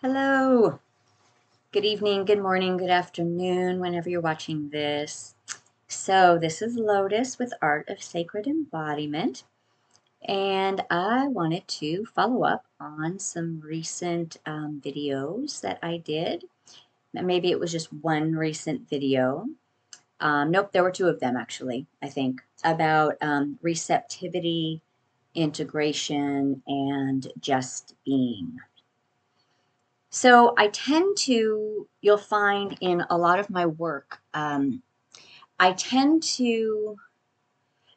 Hello, good evening, good morning, good afternoon, whenever you're watching this. So, this is Lotus with Art of Sacred Embodiment, and I wanted to follow up on some recent videos that I did. Maybe it was just one recent video. Nope, there were two of them actually, I think, about receptivity, integration, and just being. So I tend to, you'll find in a lot of my work, I tend to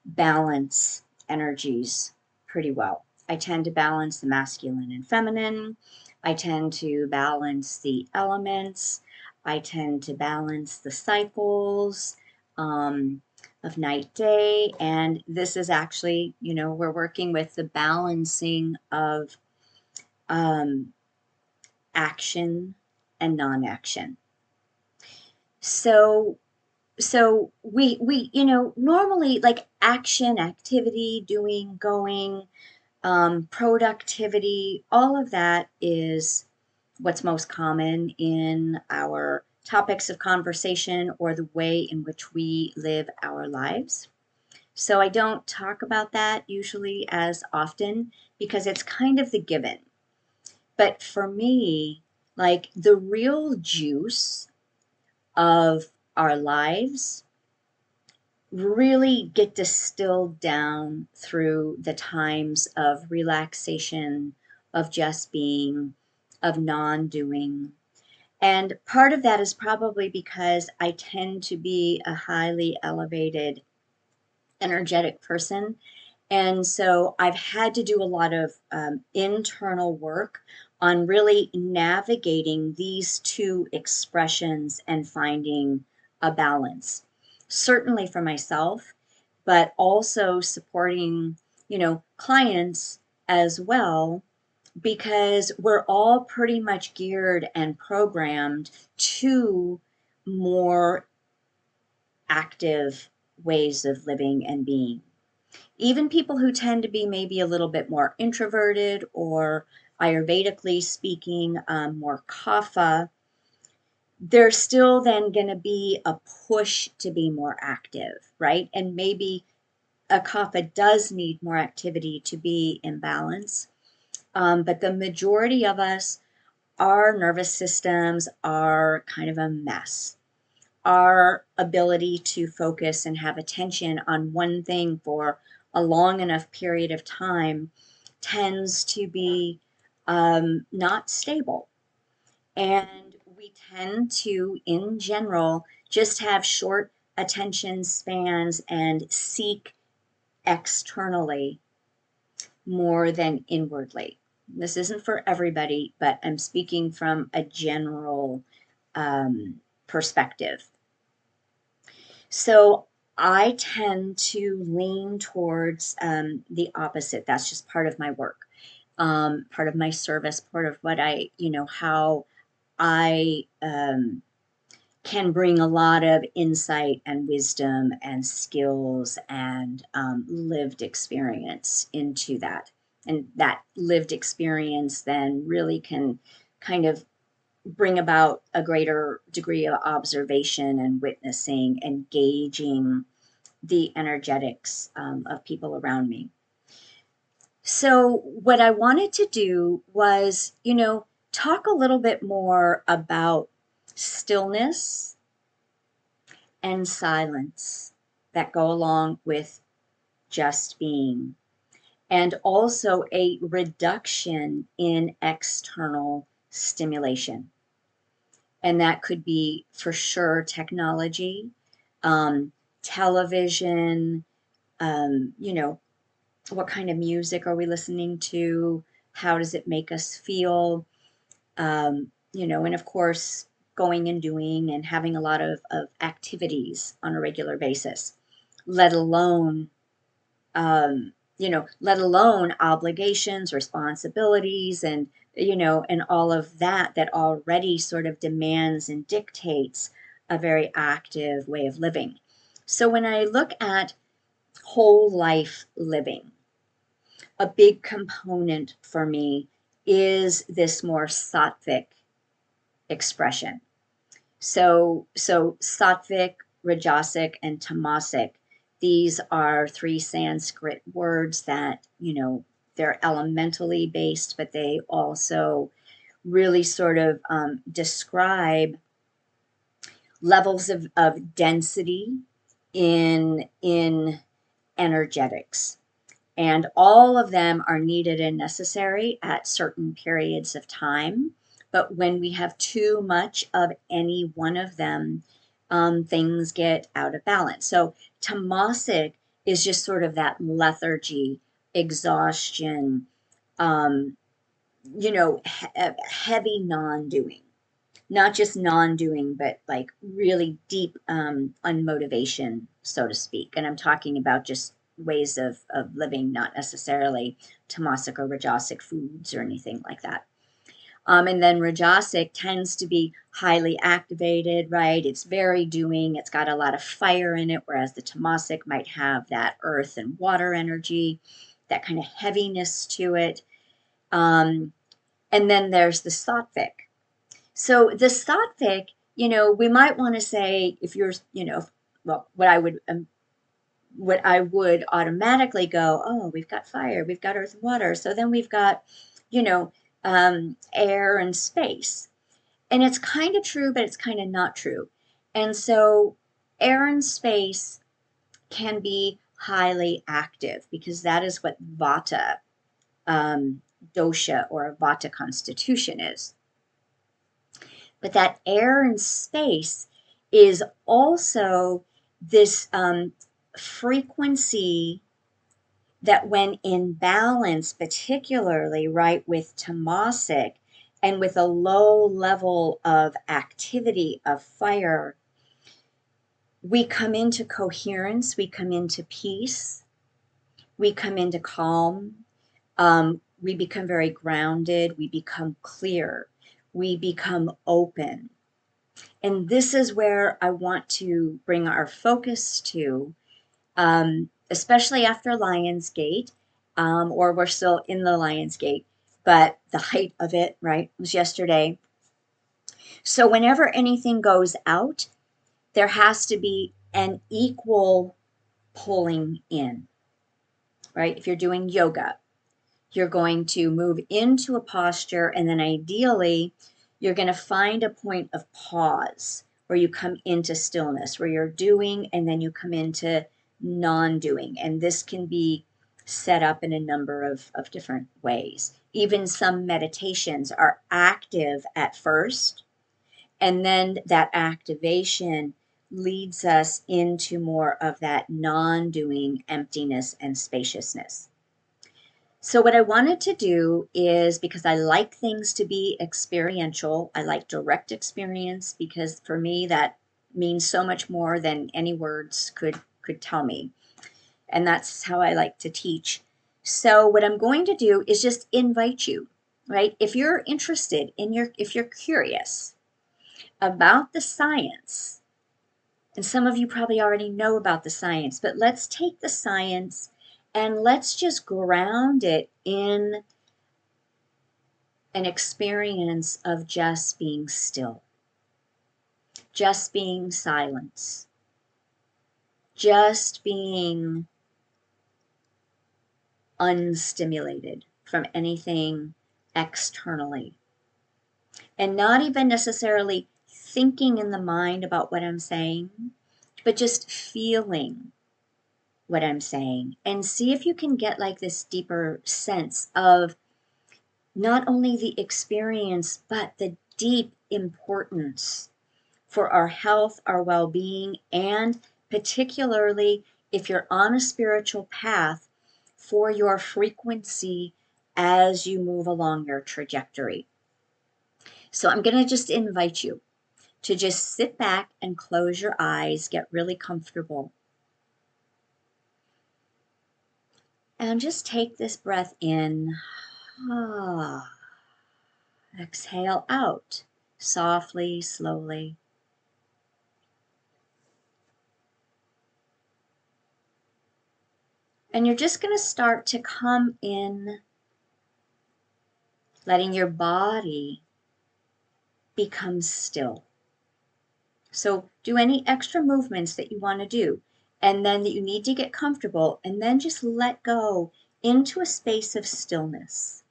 balance energies pretty well. I tend to balance the masculine and feminine. I tend to balance the elements. I tend to balance the cycles of night, day. And this is actually, we're working with the balancing of um, action and non-action. So we normally like action, activity, doing, going, productivity, all of that is what's most common in our topics of conversation or the way in which we live our lives. So I don't talk about that usually as often because it's kind of the given. But for me, like the real juice of our lives really get distilled down through the times of relaxation, of just being, of non doing. And part of that is probably because I tend to be a highly elevated, energetic person. And so I've had to do a lot of internal work on really navigating these two expressions and finding a balance. Certainly for myself, but also supporting, clients as well, because we're all pretty much geared and programmed to more active ways of living and being. Even people who tend to be maybe a little bit more introverted or Ayurvedically speaking, more kapha, there's still then going to be a push to be more active, right? And maybe a kapha does need more activity to be in balance. But the majority of us, our nervous systems are kind of a mess. Our ability to focus and have attention on one thing for a long enough period of time tends to be not stable. And we tend to, in general, just have short attention spans and seek externally more than inwardly. This isn't for everybody, but I'm speaking from a general perspective. So I tend to lean towards the opposite. That's just part of my work, part of my service, part of what how I can bring a lot of insight and wisdom and skills and lived experience into that. And that lived experience then really can kind of bring about a greater degree of observation and witnessing and gauging the energetics of people around me. So, what I wanted to do was, talk a little bit more about stillness and silence that go along with just being, and also a reduction in external stimulation. And that could be for sure technology, television, what kind of music are we listening to? How does it make us feel? And of course, going and doing and having a lot of activities on a regular basis, let alone, let alone obligations, responsibilities, and all of that that already sort of demands and dictates a very active way of living. So when I look at whole life living, a big component for me is this more sattvic expression. So sattvic, rajasic, and tamasic, these are three Sanskrit words that, they're elementally based, but they also really sort of describe levels of density in energetics. And all of them are needed and necessary at certain periods of time. But when we have too much of any one of them, things get out of balance. So tamasic is just sort of that lethargy, exhaustion, um, heavy non-doing. Not just non-doing, but like really deep unmotivation, so to speak. And I'm talking about just ways of living, not necessarily tamasic or rajasic foods or anything like that. And then rajasic tends to be highly activated, right? It's very doing, it's got a lot of fire in it, whereas the tamasic might have that earth and water energy, that kind of heaviness to it. And then there's the sattvic. So the sattvic, we might want to say, if you're, well, what I would automatically go, oh, we've got fire, we've got earth and water. So then we've got, air and space. And it's kind of true, but it's kind of not true. And so air and space can be highly active because that is what vata dosha or vata constitution is. But that air and space is also this frequency that, when in balance, particularly right with tamasic and with a low level of activity of fire, we come into coherence, we come into peace, we come into calm, we become very grounded, we become clear, we become open. And this is where I want to bring our focus to, especially after Lionsgate, or we're still in the Lionsgate, but the height of it, right, was yesterday. So whenever anything goes out, there has to be an equal pulling in, right? If you're doing yoga, you're going to move into a posture, and then ideally, you're going to find a point of pause where you come into stillness, where you're doing and then you come into non-doing. And this can be set up in a number of different ways. Even some meditations are active at first, and then that activation leads us into more of that non-doing emptiness and spaciousness. So what I wanted to do is, because I like things to be experiential, I like direct experience, because for me that means so much more than any words could tell me. And that's how I like to teach. So what I'm going to do is just invite you, right? If you're interested if you're curious about the science, and some of you probably already know about the science, but let's take the science and let's just ground it in an experience of just being still, just being silence, just being unstimulated from anything externally, and not even necessarily thinking in the mind about what I'm saying, but just feeling what I'm saying, and see if you can get like this deeper sense of not only the experience, but the deep importance for our health, our well-being, and particularly if you're on a spiritual path, for your frequency as you move along your trajectory. So I'm going to just invite you to just sit back and close your eyes, get really comfortable, and just take this breath in. Exhale out, softly, slowly. And you're just going to start to come in letting your body become still. So do any extra movements that you want to do, and then that you need to get comfortable, and then just let go into a space of stillness.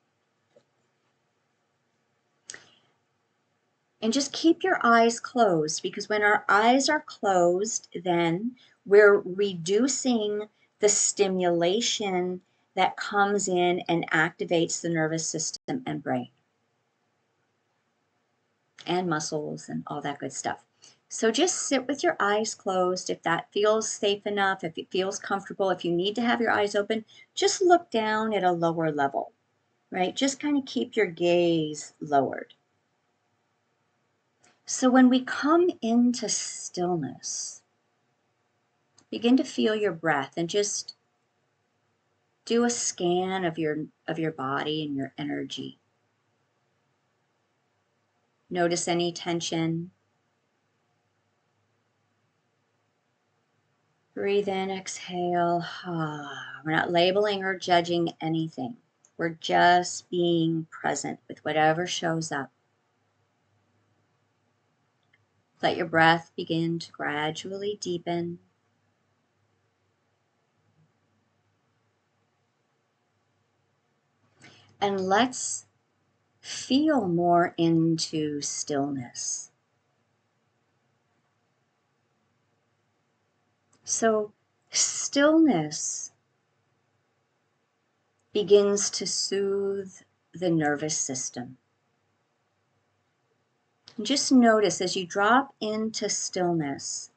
And just keep your eyes closed, because when our eyes are closed, then we're reducing the stimulation that comes in and activates the nervous system and brain and muscles and all that good stuff. So just sit with your eyes closed if that feels safe enough, if it feels comfortable. If you need to have your eyes open, just look down at a lower level, right? Just kind of keep your gaze lowered. So when we come into stillness, begin to feel your breath and just do a scan of your body and your energy. Notice any tension. Breathe in, exhale. We're not labeling or judging anything. We're just being present with whatever shows up. Let your breath begin to gradually deepen. And let's feel more into stillness. So stillness begins to soothe the nervous system. And just notice as you drop into stillness,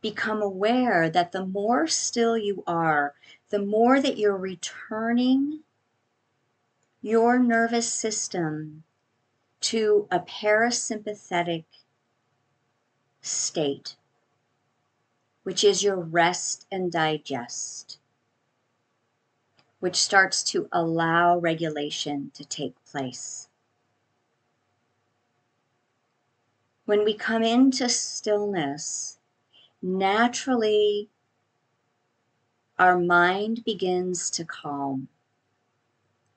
become aware that the more still you are, the more that you're returning your nervous system to a parasympathetic state, which is your rest and digest, which starts to allow regulation to take place. When we come into stillness, naturally our mind begins to calm,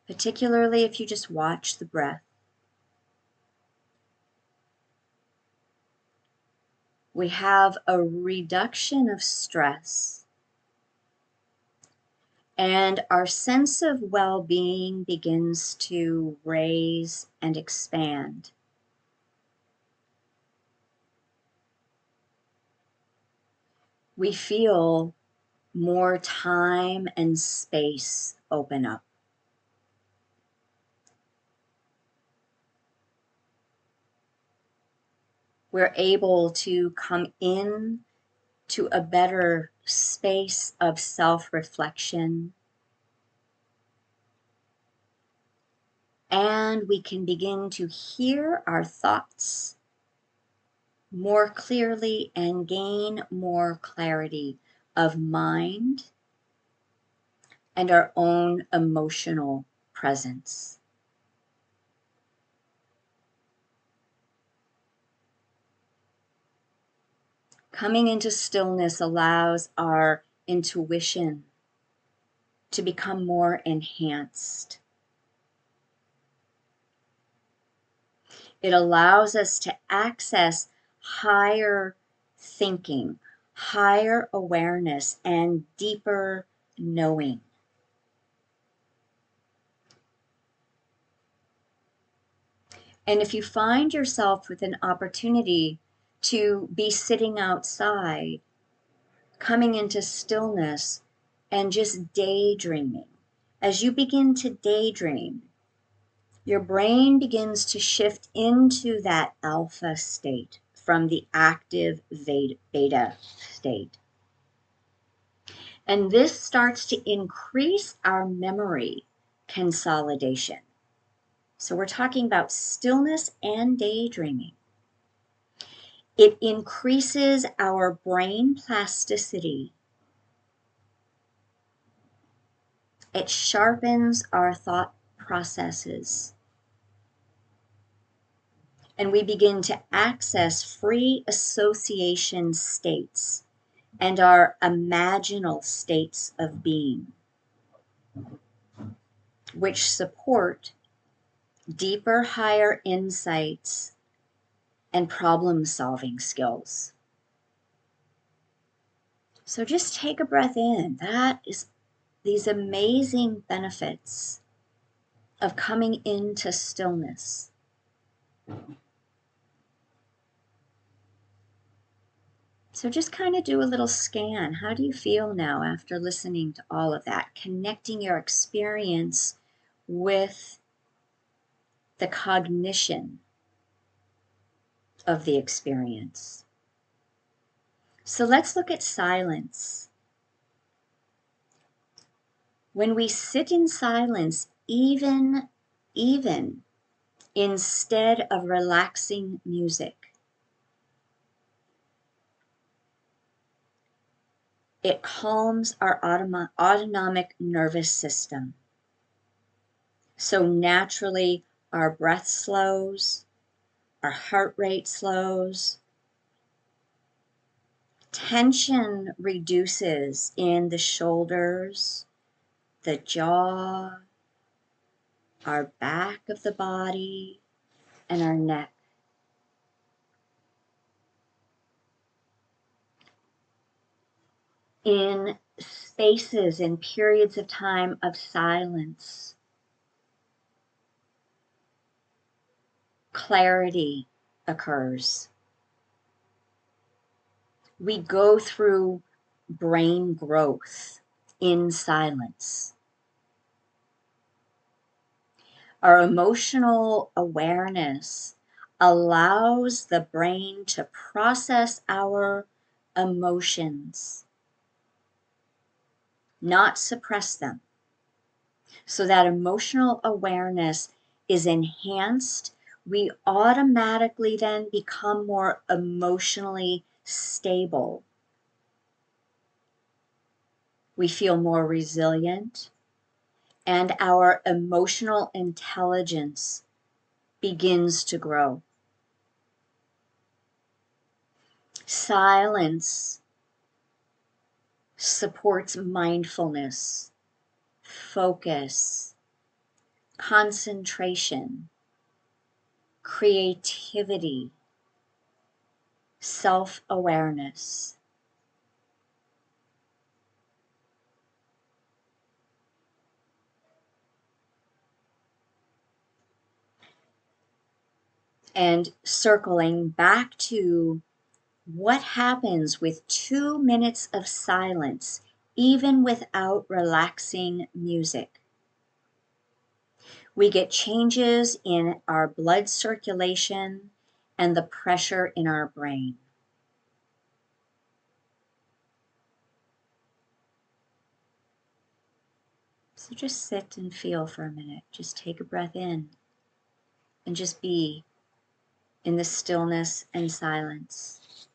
particularly if you just watch the breath. We have a reduction of stress, and our sense of well-being begins to raise and expand. We feel more time and space open up. We're able to come in to a better space of self-reflection, and we can begin to hear our thoughts more clearly and gain more clarity of mind and our own emotional presence. Coming into stillness allows our intuition to become more enhanced. It allows us to access higher thinking, higher awareness, and deeper knowing. And if you find yourself with an opportunity to be sitting outside, coming into stillness, and just daydreaming, as you begin to daydream, your brain begins to shift into that alpha state from the active beta state. And this starts to increase our memory consolidation. So we're talking about stillness and daydreaming. It increases our brain plasticity. It sharpens our thought processes. And we begin to access free association states and our imaginal states of being, which support deeper, higher insights, and problem-solving skills. So just take a breath in. That is these amazing benefits of coming into stillness. So just kind of do a little scan. How do you feel now after listening to all of that? Connecting your experience with the cognition of the experience. So let's look at silence. When we sit in silence, even instead of relaxing music, it calms our autonomic nervous system. So naturally, our breath slows, our heart rate slows, tension reduces in the shoulders, the jaw, our back of the body, and our neck. In spaces and periods of time of silence, clarity occurs. We go through brain growth in silence. Our emotional awareness allows the brain to process our emotions, not suppress them. So that emotional awareness is enhanced. We automatically then become more emotionally stable. We feel more resilient, and our emotional intelligence begins to grow. Silence supports mindfulness, focus, concentration, creativity, self-awareness. And circling back to what happens with 2 minutes of silence, even without relaxing music. We get changes in our blood circulation and the pressure in our brain. So just sit and feel for a minute. Just take a breath in and just be in the stillness and silence.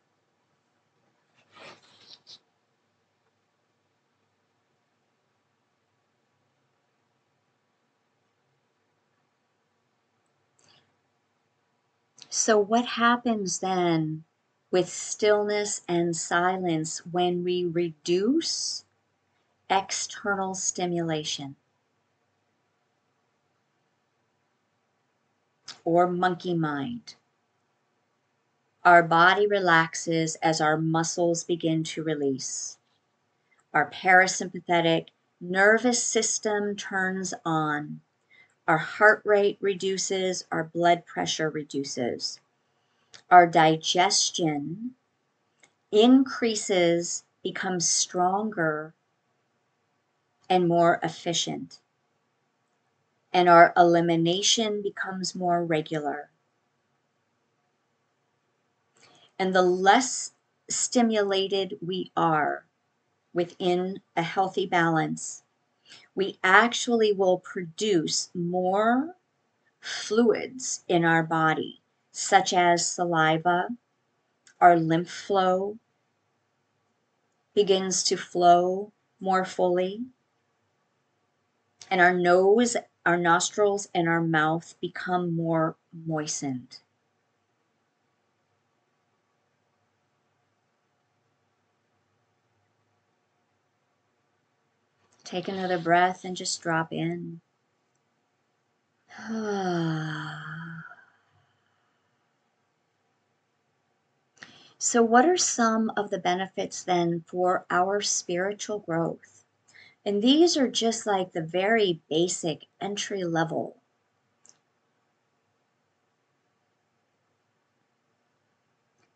So what happens then with stillness and silence when we reduce external stimulation or monkey mind? Our body relaxes as our muscles begin to release. Our parasympathetic nervous system turns on. Our heart rate reduces, our blood pressure reduces. Our digestion increases, becomes stronger and more efficient. And our elimination becomes more regular. And the less stimulated we are within a healthy balance, we actually will produce more fluids in our body, such as saliva. Our lymph flow begins to flow more fully, and our nose, our nostrils, and our mouth become more moistened. Take another breath and just drop in. So, what are some of the benefits then for our spiritual growth? And these are just like the very basic entry level.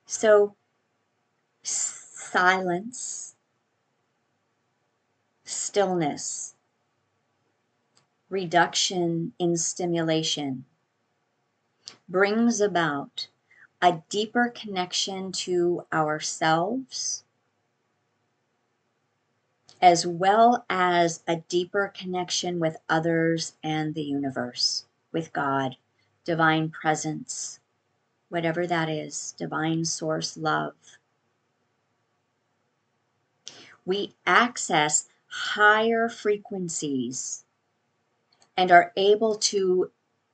So, silence, stillness, reduction in stimulation brings about a deeper connection to ourselves, as well as a deeper connection with others and the universe, with God, divine presence, whatever that is, divine source love. We access higher frequencies and are able to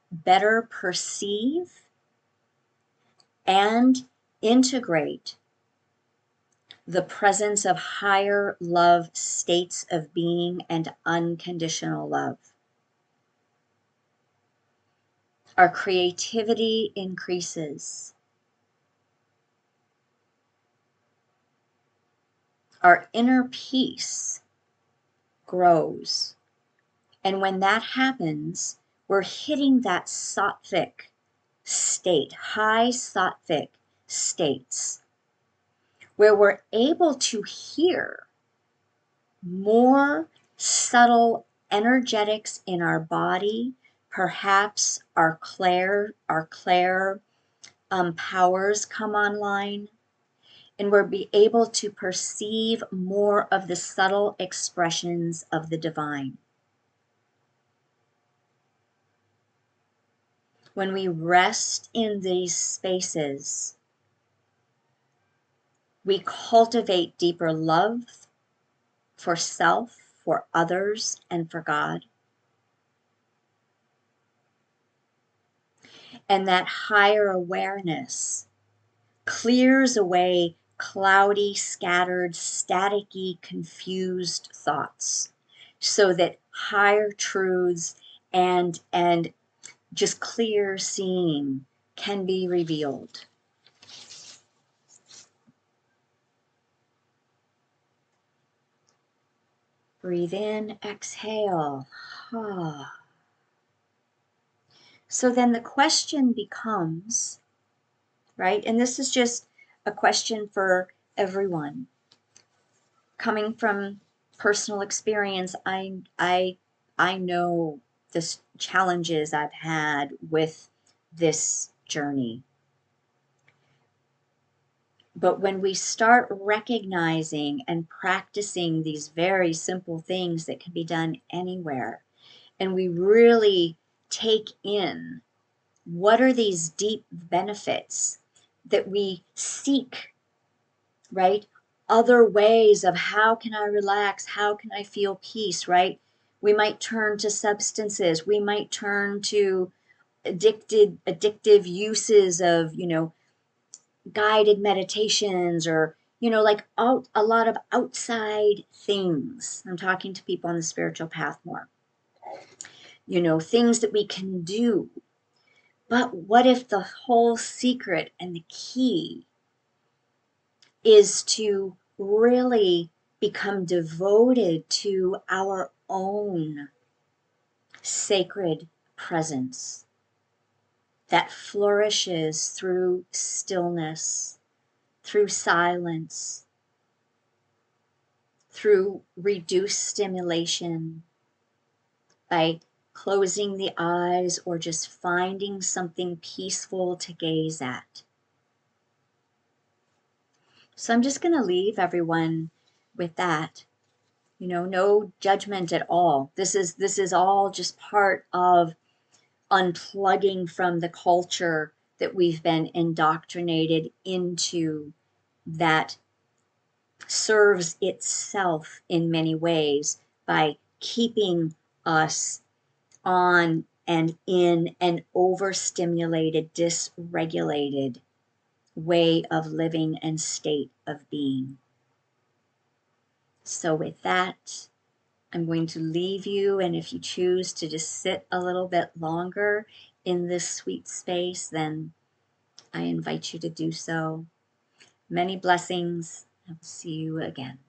better perceive and integrate the presence of higher love states of being and unconditional love. Our creativity increases. Our inner peace grows. And when that happens, we're hitting that sattvic state, high sattvic states, where we're able to hear more subtle energetics in our body, perhaps our clair powers come online, and we'll be able to perceive more of the subtle expressions of the divine. When we rest in these spaces, we cultivate deeper love for self, for others, and for God. And that higher awareness clears away cloudy, scattered, staticky, confused thoughts, so that higher truths and just clear seeing can be revealed. Breathe in, exhale. So then the question becomes, right? And this is just a question for everyone. Coming from personal experience, I know the challenges I've had with this journey. But when we start recognizing and practicing these very simple things that can be done anywhere, and we really take in what are these deep benefits that we seek, right? Other ways of how can I relax? How can I feel peace, right? We might turn to substances. We might turn to addictive uses of, guided meditations, or, like a lot of outside things. I'm talking to people on the spiritual path more. Things that we can do. But what if the whole secret and the key is to really become devoted to our own sacred presence that flourishes through stillness, through silence, through reduced stimulation, by closing the eyes or just finding something peaceful to gaze at. So I'm just going to leave everyone with that. No judgment at all. This is all just part of unplugging from the culture that we've been indoctrinated into, that serves itself in many ways by keeping us on and in an overstimulated, dysregulated way of living and state of being. So with that, I'm going to leave you, and if you choose to just sit a little bit longer in this sweet space, then I invite you to do so. Many blessings. I will see you again.